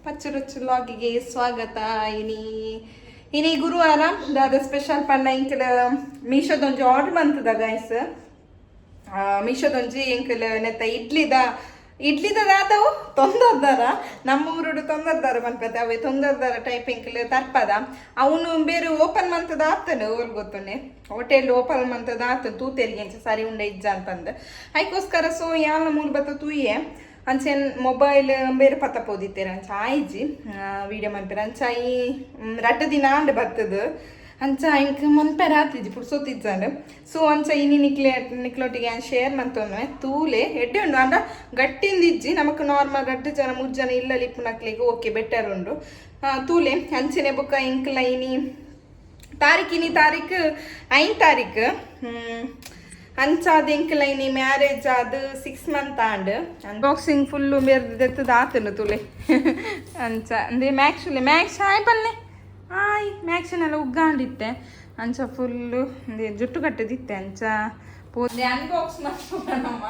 ಪಚ್ಚರುಚ್ಚು ಲಾಗಿಗೆ ಸ್ವಾಗತ. ಇನಿ ಗುರುವಾರ ದಾದ ಸ್ಪೆಷಲ್ ಪಂಡ ಇಂಕಲ್ ಮೀಶೋದೊಂಜಿ ಆರ್ಡರ್ ಬಂತದ ಗೈಸ್. ಮೀಶೋದೊಂಜಿ ಇಂಕಲ್ ನೆತ್ತ ಇಡ್ಲಿದ ದಾದವು ತೊಂದರ್ದಾರ ನಮ್ಮೂರುಡು ತೊಂದರ್ದಾರ ಮನ್ಪತ್ತೆ ಅವೇ ತೊಂದರ್ದಾರ ಟೈಪ್ ಇಂಕಲ್ ತರ್ಪದ ಅವನು ಬೇರೆ ಓಪನ್ ಮಂತದ ಆತನು ಅವ್ರು ಗೊತ್ತುಂಡೆ ಹೋಟೆಲ್ ಓಪನ್ ಮಂತದ ಆತನು ತೂತೆರಿಗೆ ಸರಿ ಉಂಡೆ ಇಜ್ಜ ಅಂತಂದು ಅದಕ್ಕೋಸ್ಕರ ಸೊ ಯಾಲ ಮೂರು ಬತ್ತ ತೂಯೆ ಅಂಚೆನ್ ಮೊಬೈಲ್ ಬೇರೆ ಪತ್ತ ಪೋದಿತ್ತೇನೆ ಅಂಚ ಆಯ್ಜಿ ವಿಡಿಯೋ ಮನ್ಪೇರ ಅಂಚ ಈ ರಡ್ಡ ದಿನ ಆಂಡ್ ಬರ್ತದ ಅಂಚ ಇಂಕ ಮನ್ಪೇರ ಆತಿಜಿ ಪುಡ್ಸೋತಿಜ್ಜಂಡು ಸೊ ಅಂಚ ಇನಿ ನಿಕ್ಲೊಟ್ಟಿಗೆ ಶೇರ್ ಮಂತೊಮ್ಮೆ ತೂಲೆ ಎಡ್ಡೆ ಉಂಡು ಅಂಡ ಗಟ್ಟಿಂದಿಜ್ಜಿ ನಮಕ್ ನಾರ್ಮಲ್ 2 ಜನ 3 ಜನ ಇಲ್ಲ ಲಿಪ್ಪು ನಕ್ಲಿಗೆ ಓಕೆ ಬೆಟರ್ ಉಂಡು ತೂಲೆ ಅಂಚನೆ ಬೊಕ್ಕ ಇಂಕ್ಲ ಇನಿ ತಾರೀಕು 5 ತಾರೀಕು ಅಂಚಾದ ಇಂಕ್ಲ ಇನಿ ಮ್ಯಾರೇಜ್ ಆದ 6 ಮಂತ್ ಆಂಡ್ ಅನ್ಬಾಕ್ಸಿಂಗ್ ಫುಲ್ಲು ಬೇರೆದೆತ್ತದ ಆತನು ತುಲೆ ಅಂಚ ಅಂದ್ರೆ ಮ್ಯಾಕ್ಸ್ ಹಾಯ್ ಬನ್ನೆ ಹಾಯ್ ಮ್ಯಾಕ್ಸಿನೆಲ್ಲ ಉಗ್ಗಾಂಡಿತ್ತೆ ಅಂಚ ಫುಲ್ಲು ಅಂದ್ರೆ ಜುಟ್ಟು ಕಟ್ಟದಿತ್ತೆ ಅಂಚ ಪೋದೆ ಅನ್ಬಾಕ್ಸ್ ಮಾಡ್ಕೊಂಡಮ್ಮ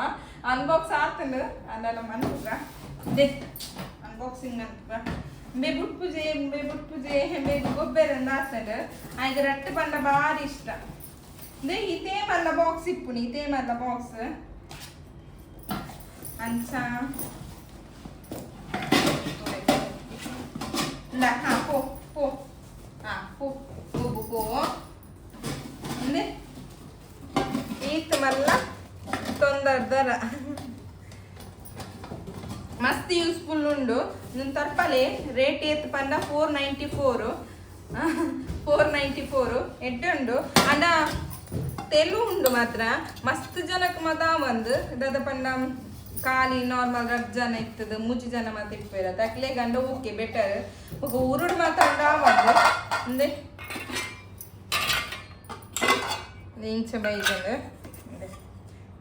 ಅನ್ಬಾಕ್ಸ್ ಆತನು ಅದೆಲ್ಲ ಮನ್ಪುಗ ದೇ ಅನ್ಬಾಕ್ಸಿಂಗ್ ಮನ್ಪುಗ ಬೇಬುಟ್ ಪೂಜೆ ಗೊಬ್ಬೆರಂದ ಆತನು ಆಯ್ತು ರಟ್ಟು ಬಂದ ಭಾರಿ ಇಷ್ಟ ದೇ ಇದೇ ಮಲ್ಲ ಬಾಕ್ಸ್ ಇಪ್ಪುನಿ ಇದೇ ಮಲ್ಲ ಬಾಕ್ಸ್ ಅಂಚ ಹಾ ಪೋ ಅಂದ್ರೆ ಈತ ಮಲ್ಲ ತೊಂದರ್ದರ ಮಸ್ತ್ ಯೂಸ್ಫುಲ್ ಉಂಡು ತರ್ಪಲೆ ರೇಟ್ ಏತ್ ಪಂಡ 494 ಎಡ್ಡೆ ಉಂಡು ಅಂಡ ತೆಲು ಉಂಡು ಮಾತ್ರ ಮಸ್ತ್ ಜನಕ್ಕೆ ಮದ ಒಂದು ದಾದ ಪಂಡ ಖಾಲಿ ನಾರ್ಮಲ್ 2 ಜನ ಇರ್ತದೆ 3 ಜನ ಮಾತ್ರ ಇಪ್ಪೇರ ತಕ್ಲೆ ಗಂಡ ಓಕೆ ಬೆಟರ್ ಒಬ್ಬ ಉರುಡು ಮಾತಾಡ ಒಂದು ಅಂದ್ರೆ ಇಂಚ ಬೈದಂದು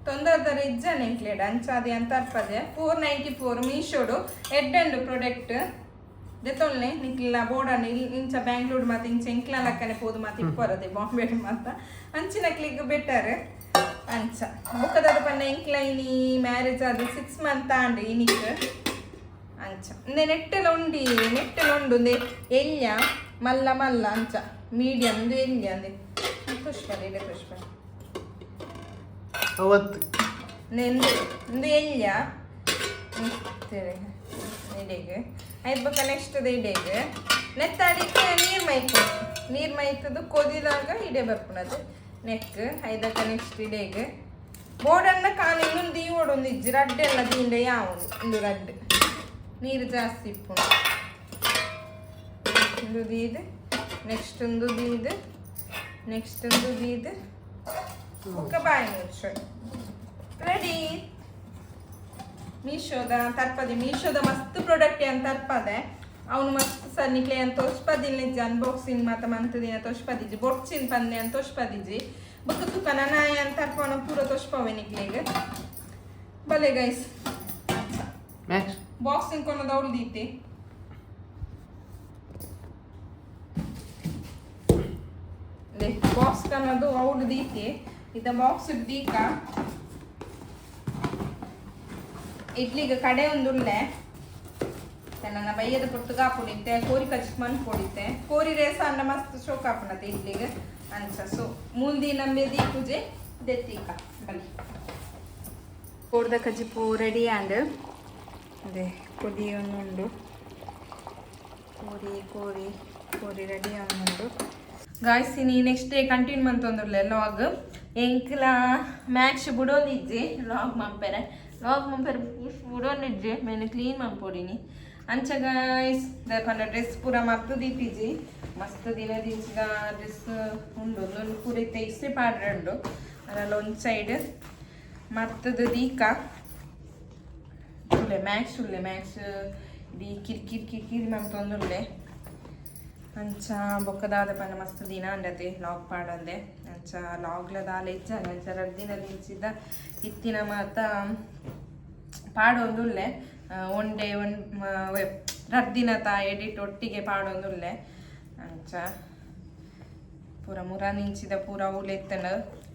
ತೊಂದರ್ದಾರ ಇಜ್ಜನೆ ಇಂಕ್ಲೇಡ್ ಅಂಚಾದೆ ಅಂತ ಅರ್ಪದೆ 494 ಮೀಶೋಡು ಎಡ್ಡೆಂಡು ಪ್ರಾಡಕ್ಟ್ ದೆತ್ತೊಲ್ಲೆ ನಿಕ್ಲ ಬೋರ್ಡನ್ನು ಇಂಚ ಬ್ಯಾಂಗ್ಳೂರ್ ಮತ್ತು ಇಂಚ ಇಂಕ್ಲ ಲಕ್ಕನೆ ಪೋದು ಮತ್ತು ಇಪ್ಪರದೆ ಬಾಂಬೆ ಮತ್ತು ಅಂಚಿನ ಕ್ಲಿಕ್ ಬೆಟರ್ ಅಂಚ ಬುಕ್ಕದ ಪನ್ನ ಇಂಕ್ಲ ಇನಿ ಮ್ಯಾರೇಜ್ ಆದ 6 ಮಂತ್ ಆಂಡ್ ಇನಿಕ್ ಅಂಚ ಇಂದೆ ನೆಟ್ಟೆಲ್ಲ ಉಂಡು ಒಂದೆ ಎಲ್ಯ ಮಲ್ಲ ಅಂಚ ಮೀಡಿಯಂ ಇಂದು ಎಲ್ಯ ಅಂದೆ ಪುಷ್ಪನೆ ಇಂದು ಎಲ್ಯ ಇಡೆಗೆ ಐದು ಬಕ್ಕ ನೆಕ್ಸ್ಟ್ ಇಡೆಗೆ ನೆತ್ತಾಡಿಕ್ಕೆ ನೀರು ಮೈತದು ಕೊದಿದಾಗ ಇಡೆ ಬರ್ಪುನದು ನೆಕ್ ಐದಕ್ಕ ನೆಕ್ಸ್ಟ್ ಇಡೆಗೆ ಬೋರ್ಡನ್ನ ಕಾಲ ಇನ್ನೊಂದು ದೀವೊಡೊಂದು ಇಜ್ಜಿ ರಡ್ಡೆಲ್ಲ ದೀಂಡೆ ಯಾವುದು ಒಂದು ರಡ್ಡು ನೀರು ಜಾಸ್ತಿ ಇಪ್ಪುಂಡು ಒಂದು ದೀದು ನೆಕ್ಸ್ಟ್ ಒಂದು ದೀದು ನೆಕ್ಸ್ಟ್ ಒಂದು ದೀದು ಬುಕ್ಕ ಬಾಯಿ ಮುಚ್ಚು ರೆಡಿ. ಮೀಶೋದ ತರ್ಪದೆ ಮೀಶೋದ ಮಸ್ತ್ ಪ್ರಾಡಕ್ಟ್ ಅಂತ ತರ್ಪದೆ ಅವನು ಮಸ್ತ್ ಸನ್ನಿಕ್ಲೆ ಅಂತ ತೋಷ್ಪದಿಲ್ಲ ಅನ್ಬಾಕ್ಸಿಂಗ್ ಮಾತ ಮಂತದಿನ ತೋಷ್ಪದಿಜಿ ಬೊಡ್ಚಿನ ಪಂದೆ ಅಂತ ತೋಷ್ಪದಿಜಿ ಬುಕ್ಕ ತುಕ ನಾಯ ಅಂತ ತರ್ಪಣ ಪೂರ ತೋಷ್ಪವೆ ನಿಕ್ಲೆಗೆ ಬಲೆ ಗೈಸ್ ಬಾಕ್ಸಿಂಗ್ ಕೊನದ ಉಳ್ದೀತಿ ಬಾಕ್ಸ್ ಕನ್ನದು ಔಡ್ ದೀತಿ ಇದ ಬಾಕ್ಸ್ ದೀಕ ಇಡ್ಲಿಗೆ ಕಡೆ ಒಂದುಳ್ಳೆ ನನ್ನ ಬೈಯದ ಪುಟ್ಟು ಕಾಪುಡಿತ್ತೆ ಕೋರಿ ಕಚ್ಚಿ ಮಣ್ಣು ಕೊಡಿತ್ತೆ ಕೋರಿ ರೇಸ ಅನ್ನ ಮಸ್ತ್ ಶೋಕ್ ಹಾಪುನತ್ತೆ ಇಡ್ಲಿಗೆ ಅಂಚ ಸೊ ಮೂಲ್ದಿ ನಂಬೆ ದೀ ಪೂಜೆ ದೆತ್ತೀಕ ಬಲಿ ಕೋರ್ದ ಕಜ್ಜಿ ಪೂ ರೆಡಿ ಆ್ಯಂಡ್ ಅದೇ ಕೊಡಿ ಒಂದುಂಡು ಕೋರಿ ರೆಡಿ ಒಂದುಂಡು ಗಾಯ್ಸ್ ಇನಿ ನೆಕ್ಸ್ಟ್ ಡೇ ಕಂಟಿನ್ಯೂ ಮಂತೊಂದುರ್ಲೆ ಲಾಗ್ ಎಂಕ್ಲ ಮ್ಯಾಕ್ಸ್ ಬುಡೋದಿಜ್ಜಿ ಲಾಗ್ ಮಂಪೆರೆ ಬುಡೋನಿಜ್ಜಿ ಮೇನೆ ಕ್ಲೀನ್ ಮಂಪೊಡಿನಿ ಅಂಚ ಗಾಯ್ಸ್ ಪಂಡ ಡ್ರೆಸ್ ಪೂರ ಮರ್ತು ದೀಪಿಜಿ ಮಸ್ತ್ ದಿನ ದಿನ ಡ್ರೆಸ್ ಉಂಡು ಒಂದೊಂದು ಪೂರ ಇತ್ತೆ ಇಷ್ಟೇ ಪಾಡ್ರೆ ಉಂಡು ಅದರಲ್ಲಿ ಒಂದು ಸೈಡ್ ಮರ್ತದ ದೀಕ ಮ್ಯಾಕ್ಸ್ ಡಿ ಕಿರ್ಕಿರಿ ಮಂತೊಂದುಲ್ಲೆ ಅಂಚ ಬೊಕ್ಕದಾದ ಪಂಡ ಮಸ್ತ್ ದಿನ ಅಂಡತೆ ಲಾಗ್ ಪಾಡಂದೆ ಅಂಚ ಲಾಗ್ಲ ದಾಲ ಇಜ್ಜಾನೆ ಅಂಚ 2 ದಿನ ನಿಲ್ಸಿದ ಇತ್ತಿನ ಮಾತ ಪಾಡೊಂದುಲ್ಲೆ ಒನ್ ಡೇ 2 ದಿನ ತಾ ಎಡಿಟ್ ಒಟ್ಟಿಗೆ ಪಾಡೊಂದುಲ್ಲೆ ಅಂಚ ಪೂರ ಮುರ ನಿಂಚಿದ ಪೂರ ಉಲೆತ್ತನ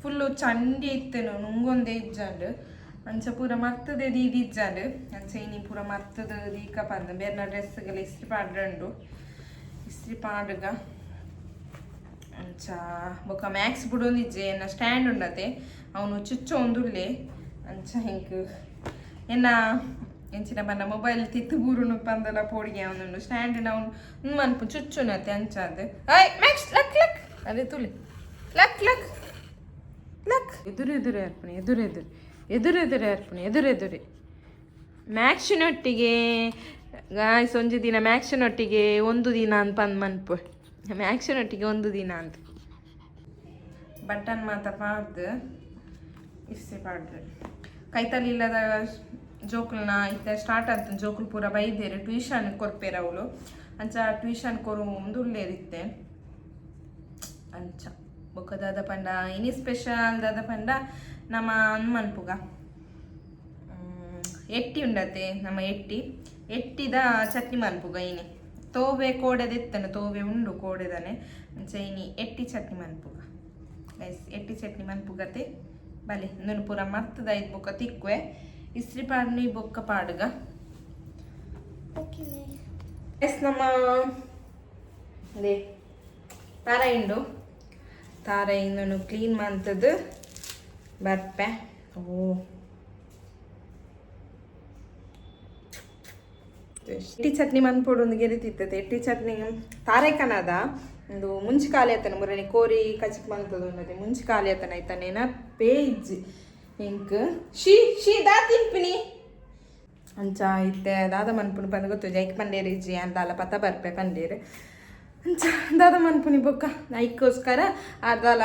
ಫುಲ್ಲು ಚಂಡಿ ಇತ್ತನು ನುಂಗೊಂದೇ ಇಜ್ಜಂಡು ಅಂಚ ಪೂರ ಮರ್ತದೆ ದೀದಿಜ್ಜಾಡು ಅಂಚ ಇನಿ ಪೂರ ಮರ್ತದ ದೀಕ ಪಂದ ಬೇರೆ ಡ್ರೆಸ್ಗಳು ಇಸ್ತ್ರಿ ಪಾಡ್ರಂಡು ಇಸ್ತ್ರಿ ಪಾಡ್ಗ ಅಂಚ ಬೊಕ ಮ್ಯಾಕ್ಸ್ ಬಿಡೋಂದಿಜ್ಜೆ ಎನ್ನ ಸ್ಟ್ಯಾಂಡ್ ಉಂಡತೆ ಅವನು ಚುಚ್ಚ ಒಂದುಳ್ಳೆ ಅಂಚ ಹಿಂಕ್ ಎನ್ನ ಎಂಚಿನ ಪಂಡ ಮೊಬೈಲ್ ತಿತ್ತು ಬೂರುನು ಪಂದಲ ಪೋಡಿಗೆ ಅವನು ಸ್ಟ್ಯಾಂಡ್ ಅವನು ಮನ್ಪು ಚುಚ್ಚುನತೆ ಅಂಚಾದ ಐ ಮ್ಯಾಕ್ಸ್ ಲಕ್ ಲಕ್ ಅದೇ ತುಳಿ ಲಕ್ ಲಕ್ ಲಕ್ ಎದುರೆದುರೆ ಅರ್ಪಣೆ ಎದುರೆದುರೆ ಅರ್ಪಣೆ ಎದುರೆದುರೆ ಮ್ಯಾಕ್ಸಿನೊಟ್ಟಿಗೆ ಗಾಯ್ಸ್ ಒಂಜಿ ದಿನ ಮ್ಯಾಕ್ಸಿನೊಟ್ಟಿಗೆ ಒಂದು ದಿನ ಅಂತ ಪಂದ್ ಮನ್ಪು ಮ್ಯಾಕ್ಸಿನೊಟ್ಟಿಗೆ ಒಂದು ದಿನ ಅಂತ ಬಟನ್ ಮಾತ ಪಾಡ್ದು ಇಸ್ತ್ರಿ ಪಾಡ್ದು ಕೈತಲ್ಲಿ ಇಲ್ಲದ ಜೋಕುಲ್ನ ಇತ್ತ ಸ್ಟಾರ್ಟ್ ಆಯ್ತು ಜೋಕುಲ್ ಪೂರ ಬೈದೇರು ಟ್ಯೂಷನ್ ಕೊರ್ಪೇರ ಅವಳು ಅಂಚ ಟ್ಯೂಷನ್ ಕೊರು ಮುಂದುಳ್ಳೇರಿತ್ತೆ ಅಂಚ ಬೊಕ್ಕ ದಾದ ಪಂಡ ಇನಿ ಸ್ಪೆಷಲ್ ದಾದ ಪಂಡ ನಮ್ಮ ಅನ್ಮನ್ಪುಗ ಎಟ್ಟಿ ಉಂಡತೆ ನಮ್ಮ ಎಟ್ಟಿದ ಚಟ್ನಿ ಮನ್ಪುಗ ಇನಿ ತೋವೆ ಕೋಡೆದಿತ್ತನು ತೋವೆ ಉಂಡು ಕೋಡೆದನೆ ಅಂಚ ಇನಿ ಎಟ್ಟಿ ಚಟ್ನಿ ಮನ್ಪುಗ ಗೈಸ್ ಎಟ್ಟಿ ಚಟ್ನಿ ಮನ್ಪುಗತೆ ಬಲೆ ಇಂದು ಪೂರ ಮರ್ತದ ಐದು ಬೊಕ್ಕ ತಿಕ್ವೆ ಇಸ್ತ್ರಿ ಪಾಡ್ನಿ ಬೊಕ್ಕ ಪಾಡುಗ ಎಸ್ ನಮ್ಮ ಅದೇ ತಾರ ಇಂಡು ತಾರ ಇಂದು ಕ್ಲೀನ್ ಮಾಡ್ತದ್ದು ಬರ್ಪೆ ಓ ಎಟ್ಟಿ ಚಟ್ನಿ ಮನ್ಪೋಡು ಒಂದು ಗೆರಿತಿತ್ತತೆ ಎಟ್ಟಿ ಚಟ್ನಿ ತಾರೇಕನದ ಒಂದು ಮುಂಚೆ ಖಾಲಿ ಆತನ ಮುರಳಿ ಕೋರಿ ಕಚಿಕ್ ಮಲ್ತದ ಉನ್ನದೆ ಮುಂಚೆ ಖಾಲಿ ಆತನ ಆಯ್ತಾನೇನ ಪೇಜ್ ಇಂಕ್ ಶೀ ದಾತಿನ್ಪಿನಿ ಅಂಚ ಇತ್ತೆ ದಾದ ಮನ್ಪುನಿ ಪಂದ ಗೊತ್ತು ಜೈಕ್ ಪಂಡೇರಿ ಇಜ್ಜಿ ಅಂದಾಲ ಪತ ಬರ್ಪೆ ಪಂಡೇರು ಅಂಚ ದಾದ ಮನ್ಪುನಿ ಬೊಕ್ಕ ಐಕ್ಕೋಸ್ಕರ ಅದಾಲ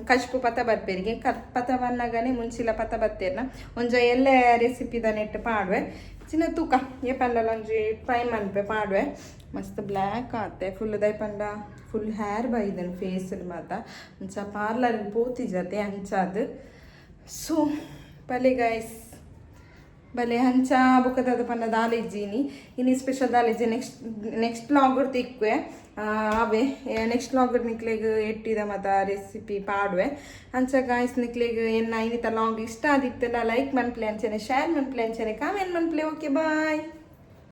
ಕಶ್ಪು ಪತ ಬರ್ಪೇರಿಗೆ ಪತ ಬನ್ನಗನೆ ಮುಂಚಿಲ ಪತ ಬತ್ತೇರ್ನ ಒಂಜ ಎಲ್ಲೆ ರೆಸಿಪಿದ ನೆಟ್ಟು ಪಾಡ್ವೆ ಚಿನ್ನ ತೂಕ ಏ ಪಂಡಲ ಒಂಜಿ ಟ್ರೈ ಮನ್ಪೆ ಪಾಡ್ವೆ ಮಸ್ತ್ ಬ್ಲ್ಯಾಕ್ ಆತೆ ಫುಲ್ ದೈ ಪಂಡ ಫುಲ್ ಹೇರ್ ಬೈದನು ಫೇಸಲ್ಲಿ ಮಾತ ಅಂಚ ಪಾರ್ಲರ್ ಪೋತಿಜತೆ ಅಂಚಾದ ಸೊ ಬಲೆ ಗೈಸ್ ಬಲೆ ಹಂಚ ಬುಕ್ಕದ ಪಂಡ ದಾಲಿಜ್ಜಿನಿ ಇನಿ ಸ್ಪೆಷಲ್ ದಾಲಿಜ್ಜಿ ನೆಕ್ಸ್ಟ್ ಬ್ಲಾಗರ್ ತಿಕ್ವೆ ಅವೇ ನೆಕ್ಸ್ಟ್ ಬ್ಲಾಗರ್ ನಿಕ್ಲೆಗ್ ಎಟ್ಟಿದ ಮತ್ತು ರೆಸಿಪಿ ಪಾಡ್ವೆ ಅಂಚ ಗಾಯ್ಸ್ ನಿಕ್ಲೆಗ್ ಎನ್ನ ಇನ್ನಿತ ಲಾಗ್ ಇಷ್ಟ ಆದಿತ್ತಲ್ಲ ಲೈಕ್ ಮನ್ಪ್ಲೆ ಅಂಚನೆ ಶೇರ್ ಮನ್ಪ್ಲೆ ಅಂಚನೆ ಕಾಮೆಂಟ್ ಮನ್ಪ್ಲೆ ಓಕೆ ಬಾಯ್